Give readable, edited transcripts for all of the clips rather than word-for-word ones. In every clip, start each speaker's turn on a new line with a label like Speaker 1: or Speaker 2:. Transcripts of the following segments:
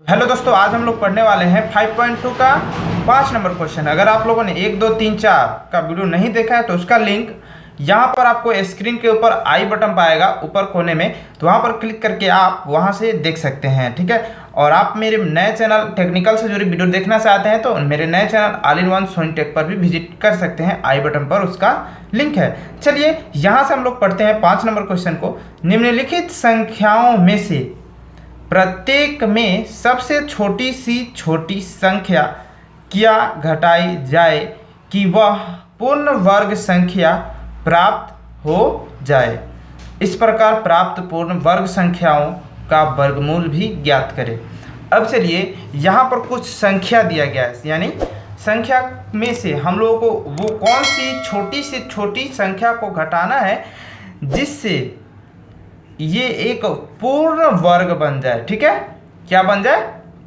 Speaker 1: Hello दोस्तों, आज हम लोग पढ़ने वाले हैं 5.2 का 5 नंबर क्वेश्चन। अगर आप लोगों ने 1, 2, 3, 4 का वीडियो नहीं देखा है तो उसका लिंक यहाँ पर आपको स्क्रीन के ऊपर आई बटन पाएगा ऊपर कोने में, तो वहाँ पर क्लिक करके आप वहाँ से देख सकते हैं। ठीक है, और आप मेरे नए चैनल टेक्निकल से जुड़ी वीडियो देखना चाहते हैं तो मेरे नए channel all in one Sony tech पर भी विजिट कर सकते हैं। आई बटन पर उसका लिंक है। चलिए यहाँ से हम लोग पढ़ते हैं 5 नंबर क्वेश्चन को। निम्नलिखित संख्याओं में से प्रत्येक में सबसे छोटी सी छोटी संख्या क्या घटाई जाए कि वह पूर्ण वर्ग संख्या प्राप्त हो जाए। इस प्रकार प्राप्त पूर्ण वर्ग संख्याओं का वर्गमूल भी ज्ञात करें। अब चलिए यहाँ पर कुछ संख्या दिया गया है, यानी संख्या में से हम लोगों को वो कौन सी छोटी संख्या को घटाना है जिससे ये एक पूर्ण वर्ग बन जाए। ठीक है, क्या बन जाए?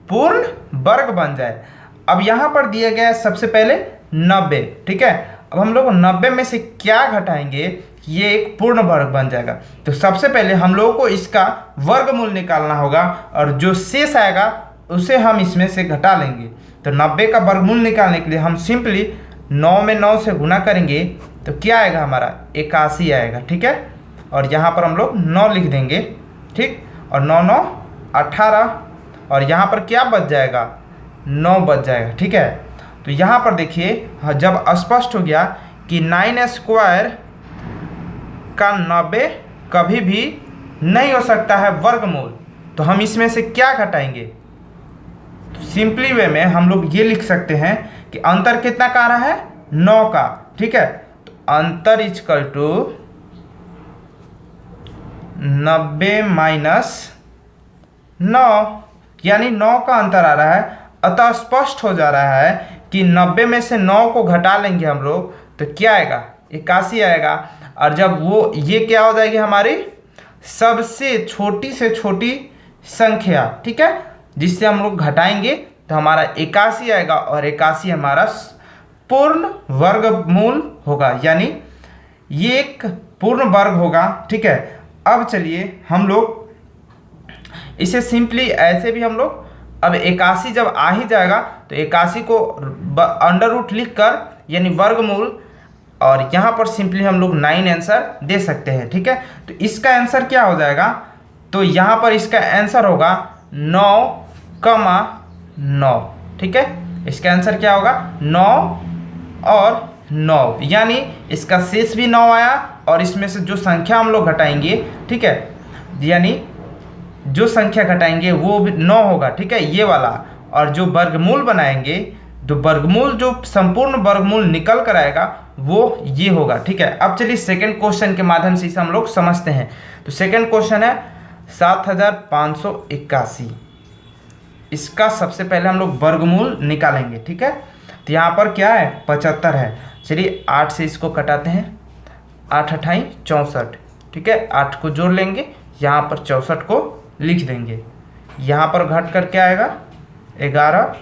Speaker 1: पूर्ण वर्ग बन जाए। अब यहाँ पर दिया गया है सबसे पहले 90। ठीक है, अब हम लोग 90 में से क्या घटाएंगे कि ये एक पूर्ण वर्ग बन जाएगा। तो सबसे पहले हम लोगों को इसका वर्गमूल निकालना होगा और जो शेष आएगा उसे हम इसमें से घटा लेंगे। तो 90 का वर्गमूल निकालने के लिए हम सिंपली 9 में 9 से गुणा करेंगे तो क्या आएगा? हमारा 81 आएगा। ठीक है, और यहाँ पर हम लोग 9 लिख देंगे। ठीक, और 9 9 18 और यहाँ पर क्या बच जाएगा? 9 बच जाएगा। ठीक है, तो यहाँ पर देखिए जब स्पष्ट हो गया कि 9 स्क्वायर का 90 कभी भी नहीं हो सकता है वर्गमूल, तो हम इसमें से क्या घटाएंगे? तो सिंपली वे में हम लोग ये लिख सकते हैं कि अंतर कितना का आ रहा है? 9 का। ठीक है, तो अंतर इक्वल टू 90 माइनस 9, यानी 9 का अंतर आ रहा है। अतः स्पष्ट हो जा रहा है कि 90 में से 9 को घटा लेंगे हम लोग तो क्या आएगा? 81 आएगा। और जब वो ये क्या हो जाएगी? हमारी सबसे छोटी से छोटी संख्या। ठीक है, जिससे हम लोग घटाएंगे तो हमारा 81 आएगा और 81 हमारा पूर्ण वर्गमूल होगा, यानी ये एक पूर्ण वर्ग होगा। ठीक है, अब चलिए हम लोग इसे सिंपली ऐसे भी हम लोग, अब 81 जब आ ही जाएगा तो 81 को अंडर रूट लिख कर यानी वर्गमूल, और यहाँ पर सिंपली हम लोग 9 आंसर दे सकते हैं। ठीक है, तो इसका आंसर क्या हो जाएगा? तो यहाँ पर इसका आंसर होगा 9,9। ठीक है, इसका आंसर क्या होगा? 9 और 9, यानी इसका शेष भी 9 आया और इसमें से जो संख्या हम लोग घटाएंगे, ठीक है, यानी जो संख्या घटाएंगे वो भी 9 होगा। ठीक है, ये वाला, और जो वर्गमूल बनाएंगे, जो वर्गमूल जो संपूर्ण वर्गमूल निकल कर आएगा वो ये होगा। ठीक है, अब चलिए सेकंड क्वेश्चन के माध्यम से इसे हम लोग समझते हैं। तो सेकंड क्वेश्चन है 7581। इसका सबसे पहले हम लोग वर्गमूल निकालेंगे। ठीक है, तो यहाँ पर क्या है? 75 है। चलिए 8 से इसको कटाते हैं। 8 अठाई 64। ठीक है, 8 को जोड़ लेंगे, यहाँ पर 64 को लिख देंगे। यहाँ पर घट कर क्या आएगा? 11।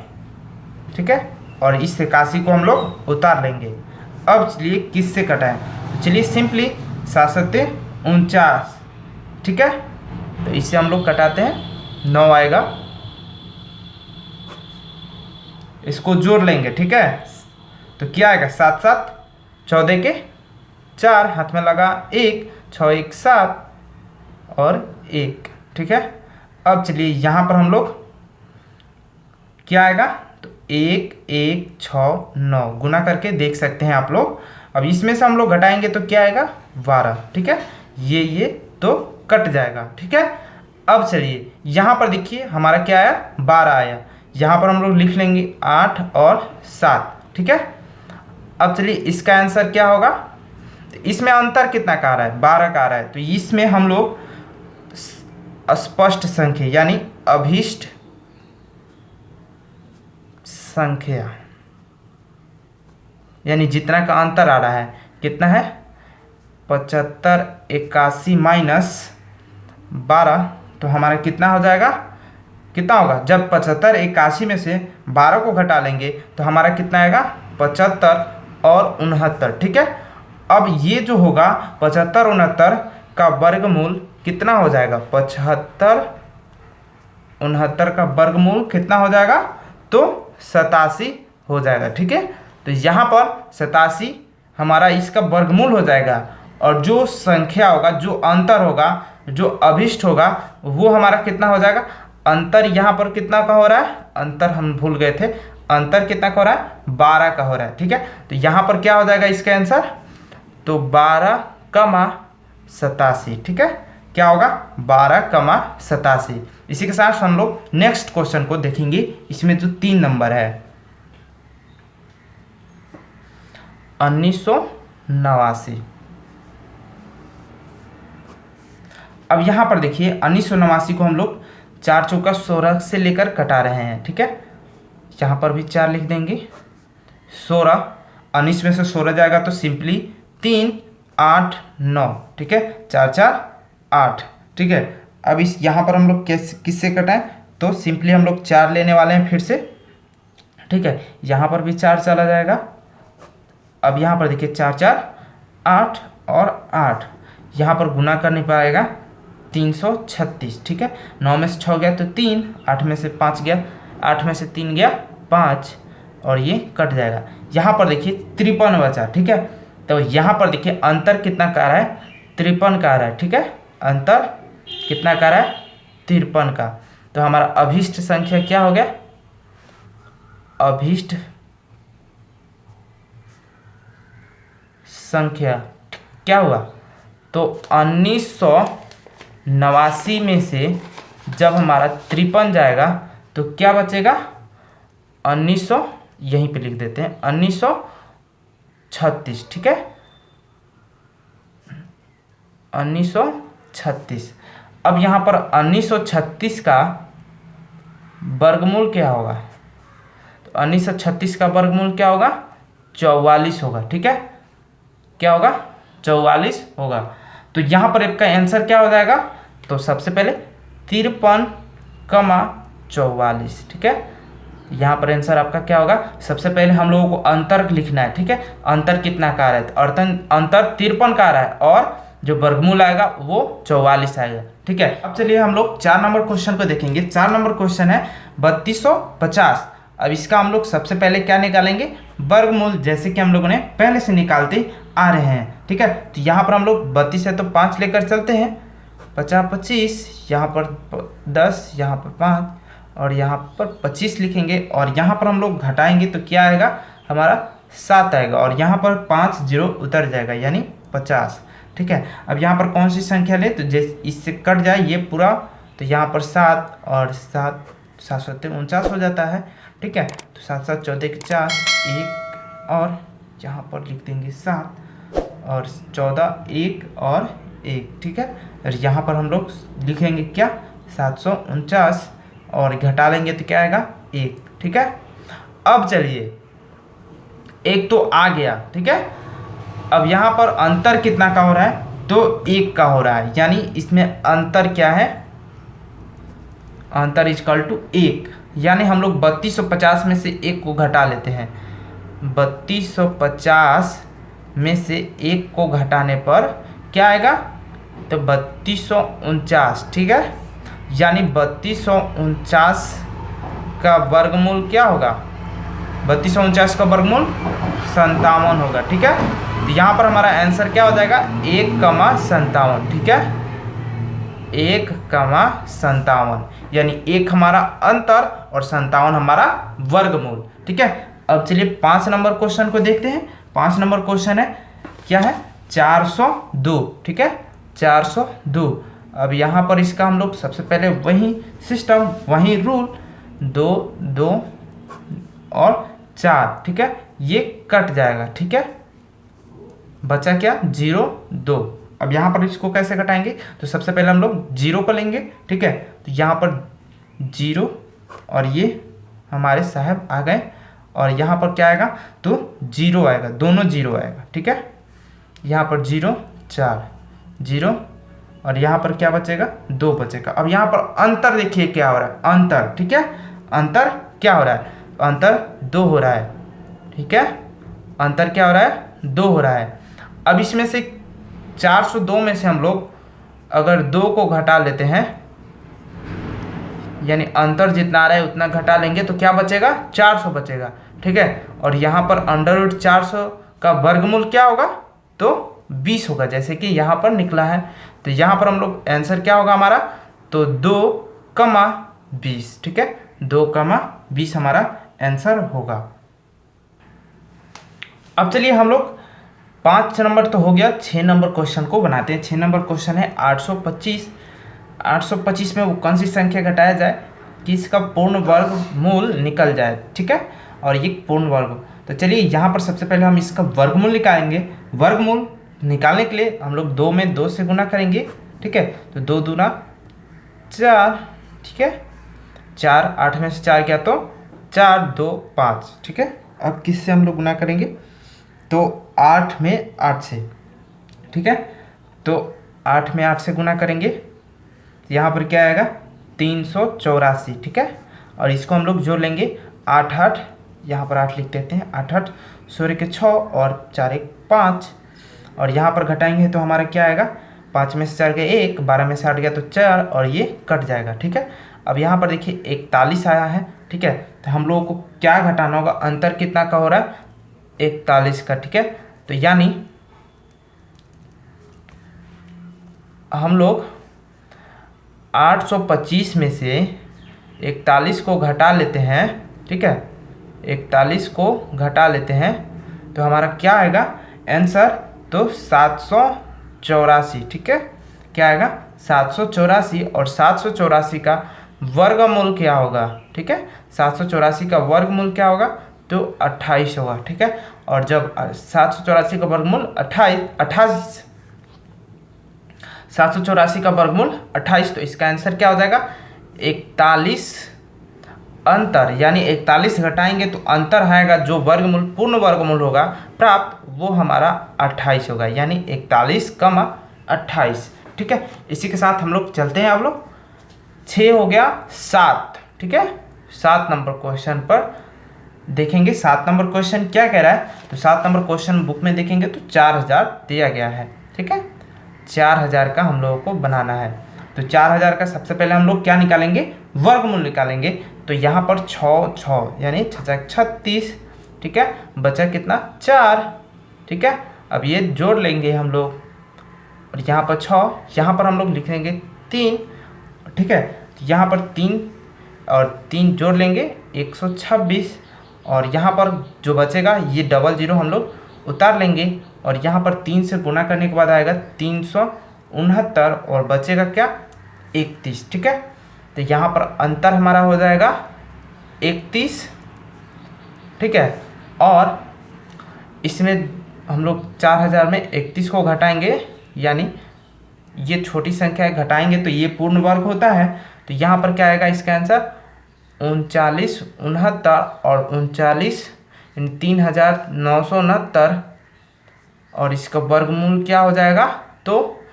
Speaker 1: ठीक है, और इस 81 को हम लोग उतार लेंगे। अब चलिए किस से कटाएं? तो चलिए सिंपली 7 7 49। ठीक है, तो इससे हम लोग कटाते हैं, 9 आएगा, इसको जोड़ लेंगे। ठीक है, तो क्या आएगा? 7 7 14 के 4, हाथ में लगा 1, 6 1 7 और 1। ठीक है, अब चलिए यहाँ पर हम लोग क्या आएगा? तो 1 1 6 9 गुना करके देख सकते हैं आप लोग। अब इसमें से हम लोग घटाएंगे तो क्या आएगा? 12। ठीक है, ये तो कट जाएगा। ठीक है, अब चलिए यहाँ पर देखिए हमारा क्या आया? 12 आया। यहाँ पर हम लोग लिख लेंगे 8 और 7। ठीक है, अब चलिए इसका आंसर क्या होगा? तो इसमें अंतर कितना का आ रहा है? 12 का आ रहा है। तो इसमें हम लोग स्पष्ट संख्या यानी अभीष्ट संख्या, यानी जितना का अंतर आ रहा है, कितना है? 75 81 माइनस 12, तो हमारा कितना हो जाएगा? कितना होगा? जब 75 81 में से 12 को घटा लेंगे तो हमारा कितना आएगा? 75 और 69। ठीक है, अब ये जो होगा 75 69 का वर्गमूल कितना हो जाएगा? 75 69 का वर्गमूल कितना हो जाएगा, तो 87 हो जाएगा। ठीक है, तो यहाँ पर 87 हमारा इसका वर्गमूल हो जाएगा, और जो संख्या होगा, जो अंतर होगा, जो अभिष्ट होगा, वो हमारा कितना हो जाएगा, अंतर यहाँ पर कितना का हो रहा है, अंतर हम भूल गए थे, अंतर कितना का हो रहा है, 12 का हो रहा है। ठीक है, तो यहाँ पर क्या हो जाएगा इसका आंसर, तो 12 कमा 87। ठीक है, क्या होगा, 12 कमा 87। इसी के साथ हम लोग नेक्स्ट क्वेश्चन को देखेंगे। इसमें जो 3 नंबर है 1989। अब यहाँ पर देखिए 1989 को हम लोग 4 चौका 16 से लेकर कटा रहे हैं। ठीक है, यहाँ पर भी 4 लिख देंगे, 16, 19 में से 16 जाएगा तो सिंपली 3, 8, 9। ठीक है, 4 4 8। ठीक है, अब इस यहाँ पर हम लोग किससे कटाएं, तो सिंपली हम लोग 4 लेने वाले हैं फिर से। ठीक है, यहाँ पर भी 4 चला जाएगा। अब यहाँ पर देखिए 4 4 8 और 8, यहाँ पर गुना करने पाएगा 336। ठीक है, 9 में से 6 गया तो 3, 8 में से 5 गया, 8 में से 3 गया 5, और ये कट जाएगा। यहाँ पर देखिए 53 बचा। ठीक है, तो यहाँ पर देखिए अंतर कितना का रहा है, 53 का आ रहा है। ठीक है, अंतर कितना का रहा है, 53 का। तो हमारा अभिष्ट संख्या क्या हो गया, अभिष्ट संख्या क्या हुआ, तो 1989 में से जब हमारा 53 जाएगा तो क्या बचेगा, 1900, यहीं पे लिख देते हैं 1936। ठीक है, 1936। अब यहाँ पर 1936 का वर्गमूल क्या होगा, तो 1936 का वर्गमूल क्या होगा, 44 होगा। ठीक है, क्या होगा, 44 होगा। तो यहाँ पर आपका आंसर क्या हो जाएगा, तो सबसे पहले 53 कमा 44। ठीक है, यहाँ पर आंसर आपका क्या होगा, सबसे पहले हम लोगों को अंतर लिखना है। ठीक है, अंतर कितना का आ रहा है, तो अंतर 53 का आ रहा है, और जो वर्गमूल आएगा वो 44 आएगा। ठीक है, अब चलिए हम लोग 4 नंबर क्वेश्चन को देखेंगे। 4 नंबर क्वेश्चन है 3250। अब इसका हम लोग सबसे पहले क्या निकालेंगे, वर्गमूल, जैसे कि हम लोगों ने पहले से निकालते आ रहे हैं। ठीक है, तो यहाँ पर हम लोग 32 है तो 5 लेकर चलते हैं, 50 25, यहाँ पर 10, यहाँ पर 5, और यहाँ पर 25 लिखेंगे, और यहाँ पर हम लोग घटाएंगे तो क्या आएगा, हमारा 7 आएगा, और यहाँ पर 5 0 उतर जाएगा, यानी 50। ठीक है, अब यहाँ पर कौन सी संख्या ले, तो जैसे इससे कट जाए ये पूरा, तो यहाँ पर 7 और 7, 7 7 49 हो जाता है। ठीक है, तो 7 7 14 के 4, 1, और यहाँ पर लिख देंगे 7, और 14 1 और 1। ठीक है, और यहाँ पर हम लोग लिखेंगे क्या, 749, और घटा लेंगे तो क्या आएगा, 1। ठीक है, अब चलिए 1 तो आ गया। ठीक है, अब यहाँ पर अंतर कितना का हो रहा है, तो 1 का हो रहा है, यानी इसमें अंतर क्या है, अंतर इक्वल टू 1, यानी हम लोग 3250 में से 1 को घटा लेते हैं। 3250 में से 1 को घटाने पर क्या आएगा, तो 3249। ठीक है, यानी 3249 का वर्गमूल क्या होगा, 3249 का वर्गमूल 57 होगा। ठीक है, तो यहाँ पर हमारा आंसर क्या हो जाएगा, 1 कमा 57। ठीक है, 1 कमा 57, यानी 1 हमारा अंतर और 57 हमारा वर्गमूल। ठीक है, अब चलिए 5 नंबर क्वेश्चन को देखते हैं। 5 नंबर क्वेश्चन है क्या है, 402। ठीक है, 402। अब यहाँ पर इसका हम लोग सबसे पहले वही सिस्टम, वही रूल, 2 2 और 4। ठीक है, ये कट जाएगा। ठीक है, बचा क्या, 0 2। अब यहाँ पर इसको कैसे घटाएंगे, तो सबसे पहले हम लोग 0 को लेंगे। ठीक है, तो यहाँ पर 0 और ये हमारे साहब आ गए, और यहाँ पर क्या आएगा, तो 0 आएगा, दोनों 0 आएगा। ठीक है, यहाँ पर 0 4 0, और यहाँ पर क्या बचेगा, 2 बचेगा। अब यहाँ पर अंतर देखिए क्या हो रहा है, अंतर। ठीक है, अंतर क्या हो रहा है, अंतर 2 हो रहा है। ठीक है, अंतर क्या हो रहा है, 2 हो रहा है। अब इसमें से 402 में से हम लोग अगर 2 को घटा लेते हैं, यानी अंतर जितना आ रहा है उतना घटा लेंगे तो क्या बचेगा, 400 बचेगा। ठीक है, और यहाँ पर √400 का वर्गमूल क्या होगा, तो 20 होगा, जैसे कि यहाँ पर निकला है। तो यहाँ पर हम लोग आंसर क्या होगा हमारा, तो 2,20। ठीक है, 2,20 हमारा आंसर होगा। अब चलिए हम लोग 5 नंबर तो हो गया, 6 नंबर क्वेश्चन को बनाते हैं। 6 नंबर क्वेश्चन है 825। 825 में वो कौन सी संख्या घटाया जाए कि इसका पूर्ण वर्गमूल निकल जाए। ठीक है, और ये पूर्ण वर्ग। तो चलिए यहाँ पर सबसे पहले हम इसका वर्गमूल निकालेंगे। वर्गमूल निकालने के लिए हम लोग 2 में 2 से गुना करेंगे। ठीक है, तो 2 दूना 4। ठीक है, 4, 8 में से 4 गया तो 4, 2, 5। ठीक है, अब किससे हम लोग गुना करेंगे, तो 8 में 8 से। ठीक है, तो 8 में 8 से गुना करेंगे, यहाँ पर क्या आएगा, 384। ठीक है, और इसको हम लोग जोड़ लेंगे 8, 8, यहाँ पर 8 लिख देते हैं, 8, 8, 16 के 6 और 4, 1, 5। और यहाँ पर घटाएंगे तो हमारा क्या आएगा, 5 में से 4 गया 1, 12 में से 8 गया तो 4, और ये कट जाएगा। ठीक है, अब यहाँ पर देखिए 41 आया है। ठीक है, तो हम लोगों को क्या घटाना होगा, अंतर कितना का हो रहा है, 41 का। ठीक है, तो यानी हम लोग 825 में से 41 को घटा लेते हैं। ठीक है, 41 को घटा लेते हैं तो हमारा क्या आएगा आंसर, तो 784। ठीक है, क्या आएगा, 784। और 784 का वर्गमूल क्या होगा, ठीक है, 784 का वर्गमूल क्या होगा, तो 28 होगा। ठीक है, और जब 784 का वर्गमूल 28 784 का वर्गमूल 28, तो इसका आंसर क्या हो जाएगा, 41। अंतर यानी 41 घटाएंगे तो अंतर आएगा, जो वर्गमूल पूर्ण वर्गमूल होगा प्राप्त, वो हमारा 28 होगा, यानी 41,28। ठीक है, इसी के साथ हम लोग चलते हैं। अब लोग 6 हो गया 7। ठीक है, 7 नंबर क्वेश्चन पर देखेंगे। 7 नंबर क्वेश्चन क्या कह रहा है, तो 7 नंबर क्वेश्चन बुक में देखेंगे तो 4000 दिया गया है। ठीक है, 4000 का हम लोगों को बनाना है। तो 4000 का सबसे पहले हम लोग क्या निकालेंगे, वर्गमूल निकालेंगे। तो यहाँ पर 6 यानी 6 36। ठीक है, बचा कितना, 4। ठीक है, अब ये जोड़ लेंगे हम लोग, और यहाँ पर 6, यहाँ पर हम लोग लिखेंगे 3। ठीक है, यहाँ पर 3 और 3 जोड़ लेंगे 126, और यहाँ पर जो बचेगा ये 00 हम लोग उतार लेंगे, और यहाँ पर 3 से गुना करने के बाद आएगा 369, और बचेगा क्या, 31। ठीक है, तो यहाँ पर अंतर हमारा हो जाएगा 31। ठीक है, और इसमें हम लोग 4000 में 31 को घटाएंगे, यानी ये छोटी संख्या है, घटाएंगे तो ये पूर्ण वर्ग होता है। तो यहाँ पर क्या आएगा इसका आंसर, 39, 69 और 39 3969, और इसका वर्गमूल क्या हो जाएगा, तो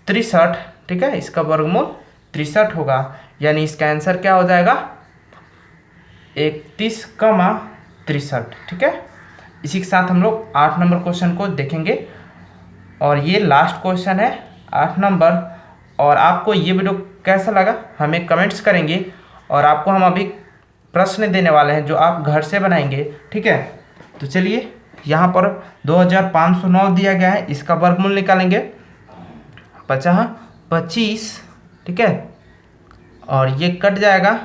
Speaker 1: 63। ठीक है, इसका वर्गमूल 63 होगा, यानी इसका आंसर क्या हो जाएगा, 31,63। ठीक है, इसी के साथ हम लोग 8 नंबर क्वेश्चन को देखेंगे, और ये लास्ट क्वेश्चन है 8 नंबर। और आपको ये वीडियो कैसा लगा हमें कमेंट्स करेंगे, और आपको हम अभी प्रश्न देने वाले हैं जो आप घर से बनाएंगे। ठीक है, तो चलिए यहाँ पर 2509 दिया गया है, इसका वर्गमूल निकालेंगे, 25। ठीक है, और ये कट जाएगा,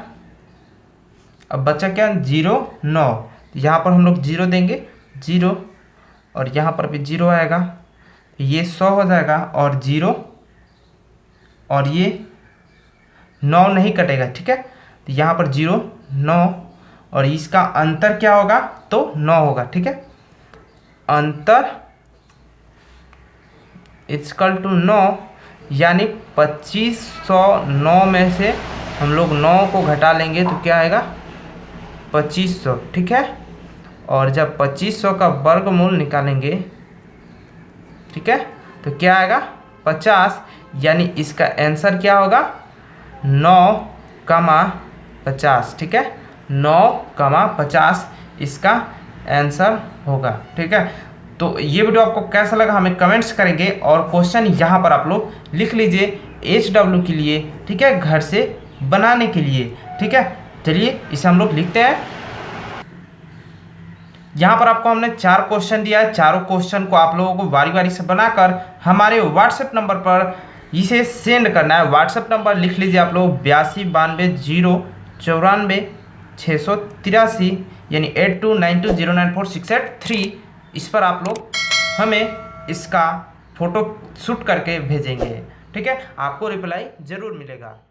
Speaker 1: अब बचा क्या, 0, 9। यहाँ पर हम लोग 0 देंगे, 0, और यहाँ पर भी 0 आएगा, ये 100 हो जाएगा, और 0, और ये 9 नहीं कटेगा। ठीक है, तो यहाँ पर 0, 9, और इसका अंतर क्या होगा, तो 9 होगा। ठीक है, अंतर इक्वल टू 9, यानी 2509 में से हम लोग 9 को घटा लेंगे तो क्या आएगा, 2500। ठीक है, और जब 2500 का वर्गमूल निकालेंगे, ठीक है, तो क्या आएगा, 50, यानी इसका आंसर क्या होगा, 9,50। ठीक है, 9,50 इसका आंसर होगा। ठीक है, तो ये वीडियो आपको कैसा लगा हमें कमेंट्स करेंगे, और क्वेश्चन यहाँ पर आप लोग लिख लीजिए HW के लिए। ठीक है, घर से बनाने के लिए। ठीक है, चलिए इसे हम लोग लिखते हैं। यहाँ पर आपको हमने 4 क्वेश्चन दिया है। चारों क्वेश्चन को आप लोगों को बारी बारी से बनाकर हमारे व्हाट्सएप नंबर पर इसे सेंड करना है। व्हाट्सएप नंबर लिख लीजिए आप लोग 8292 094 683, यानी 8292094683। इस पर आप लोग हमें इसका फ़ोटो शूट करके भेजेंगे। ठीक है, आपको रिप्लाई ज़रूर मिलेगा।